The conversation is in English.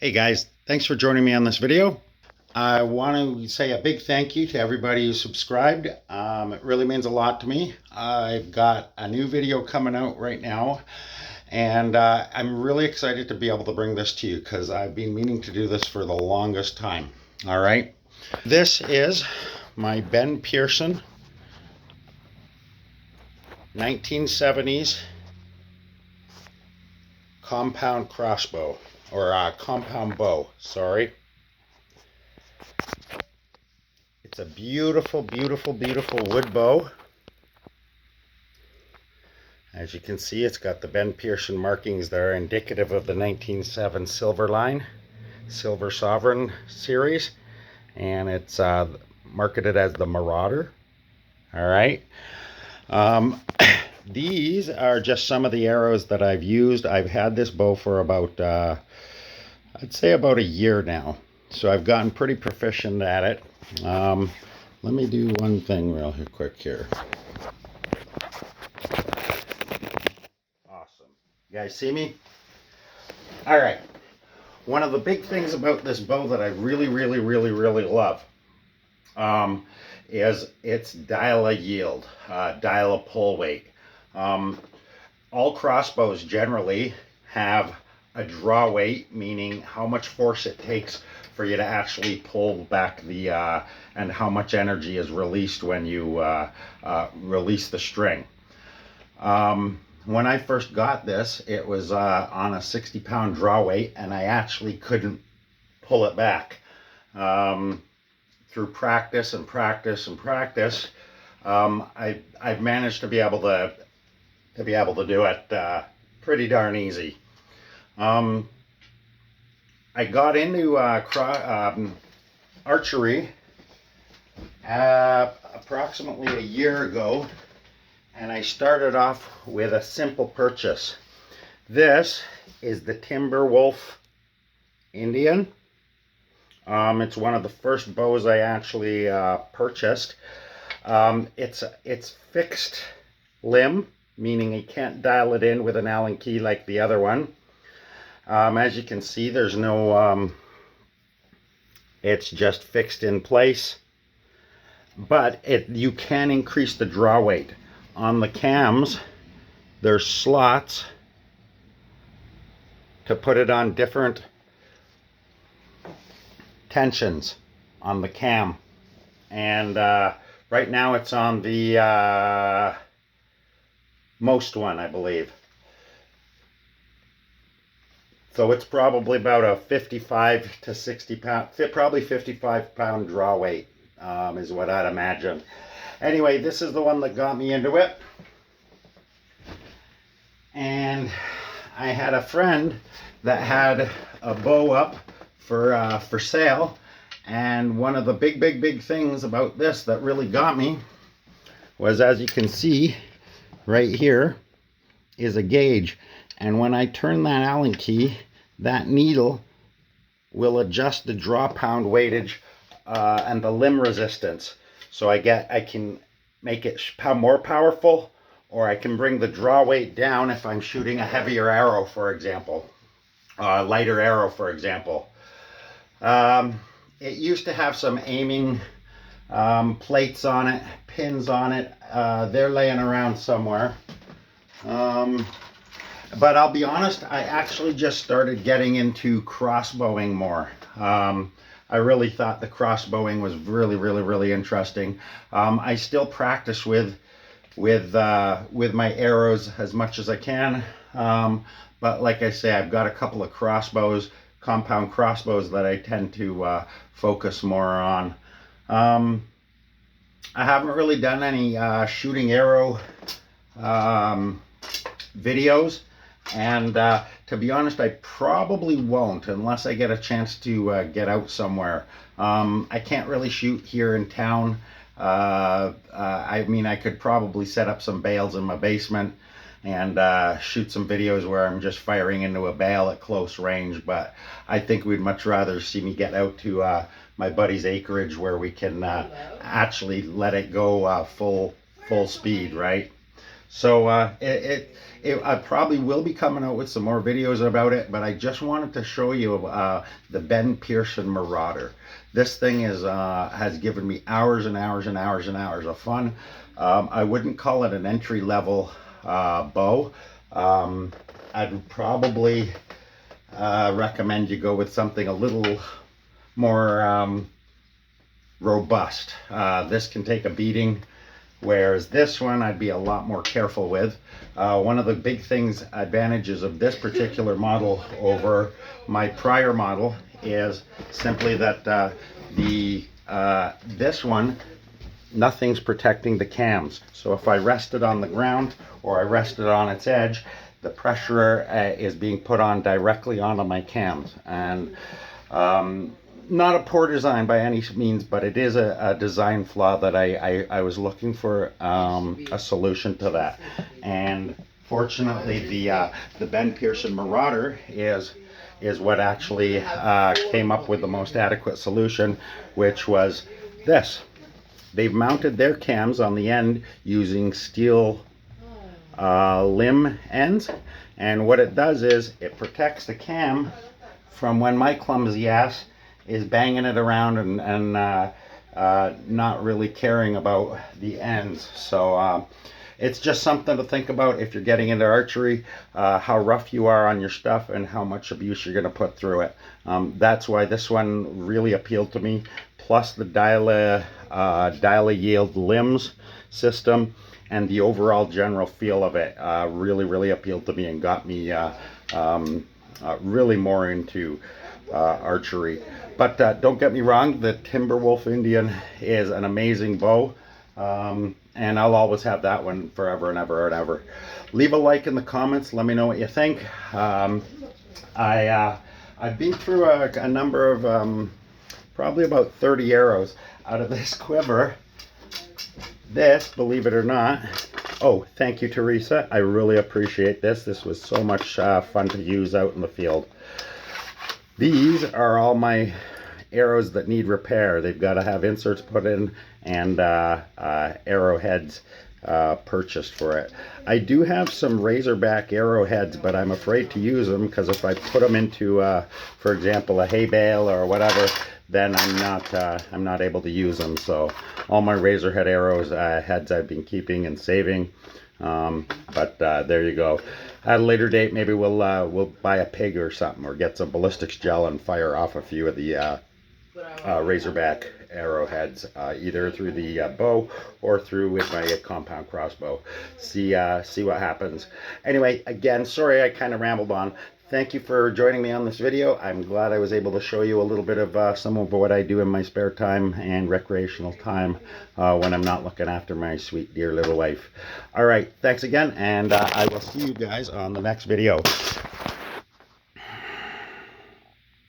Hey guys, thanks for joining me on this video. I want to say a big thank you to everybody who subscribed. It really means a lot to me. I've got a new video coming out right now, and I'm really excited to be able to bring this to you because I've been meaning to do this for the longest time. All right, this is my Ben Pearson 1970s compound crossbow, or compound bow, sorry. It's a beautiful, beautiful, beautiful wood bow. As you can see, it's got the Ben Pearson markings that are indicative of the 1907 Silver Line, Silver Sovereign series, and it's marketed as the Marauder. All right. These are just some of the arrows that I've used. I've had this bow for about, I'd say about a year now. So I've gotten pretty proficient at it. Let me do one thing real quick here. Awesome. You guys see me? All right. One of the big things about this bow that I really, really, really, really love is its dial-a-yield, dial-a-pull weight. All crossbows generally have a draw weight, meaning how much force it takes for you to actually pull back the and how much energy is released when you release the string. When I first got this, it was on a 60-pound draw weight, and I actually couldn't pull it back. Through practice and practice and practice, I've managed to be able to do it pretty darn easy. I got into archery approximately a year ago, and I started off with a simple purchase. This is the Timberwolf Indian. It's one of the first bows I actually purchased. It's fixed limb, meaning you can't dial it in with an Allen key like the other one. As you can see, there's no, it's just fixed in place. But you can increase the draw weight. On the cams, there's slots to put it on different tensions on the cam. And right now it's on the most one, I believe. So it's probably about a 55 to 60 pound, probably 55 pound draw weight is what I'd imagine. Anyway, this is the one that got me into it. And I had a friend that had a bow up for sale. And one of the big things about this that really got me was, as you can see right here, is a gauge. And when I turn that Allen key, that needle will adjust the draw pound weightage and the limb resistance. So I can make it more powerful, or I can bring the draw weight down if I'm shooting a heavier arrow, for example, lighter arrow, for example. It used to have some aiming plates on it, pins on it. They're laying around somewhere. But I'll be honest, I actually just started getting into crossbowing more. I really thought the crossbowing was really interesting. I still practice with my arrows as much as I can. But like I say, I've got a couple of crossbows, compound crossbows, that I tend to focus more on. I haven't really done any shooting arrow videos, and to be honest, I probably won't unless I get a chance to get out somewhere. I can't really shoot here in town. I mean, I could probably set up some bales in my basement and shoot some videos where I'm just firing into a bale at close range, but I think we'd much rather see me get out to my buddy's acreage where we can actually let it go full speed, right? So I probably will be coming out with some more videos about it, but I just wanted to show you the Pearson Marauder. This thing has given me hours and hours and hours and hours of fun. I wouldn't call it an entry-level bow. I'd probably recommend you go with something a little more robust. This can take a beating, whereas this one I'd be a lot more careful with. One of the big advantages of this particular model over my prior model is simply that this one, nothing's protecting the cams. So if I rest it on the ground or I rest it on its edge, the pressure is being put on directly onto my cams. And not a poor design by any means, but it is a design flaw that I was looking for a solution to that. And fortunately, the Pearson Marauder is what actually came up with the most adequate solution, which was this. They've mounted their cams on the end using steel limb ends, and what it does is it protects the cam from when my clumsy ass is banging it around and not really caring about the ends. So it's just something to think about if you're getting into archery, how rough you are on your stuff and how much abuse you're going to put through it. That's why this one really appealed to me, plus the dial yield limbs system and the overall general feel of it really appealed to me and got me really more into archery. But don't get me wrong, the Timberwolf Indian is an amazing bow, and I'll always have that one forever and ever and ever. Leave a like in the comments, let me know what you think. I've been through a number of probably about 30 arrows out of this quiver. This, believe it or not, oh, thank you, Teresa. I really appreciate this. This was so much fun to use out in the field. These are all my arrows that need repair. They've got to have inserts put in and arrowheads purchased for it. I do have some razorback arrowheads, but I'm afraid to use them because if I put them into, for example, a hay bale or whatever, then I'm not able to use them. So all my razorhead arrows heads I've been keeping and saving. But there you go. At a later date, maybe we'll buy a pig or something, or get some ballistics gel and fire off a few of the razorback arrowheads, either through the bow or through with my compound crossbow. See what happens. Anyway, again, sorry I kind of rambled on. Thank you for joining me on this video. I'm glad I was able to show you a little bit of some of what I do in my spare time and recreational time when I'm not looking after my sweet dear little wife. All right, thanks again, and I will see you guys on the next video.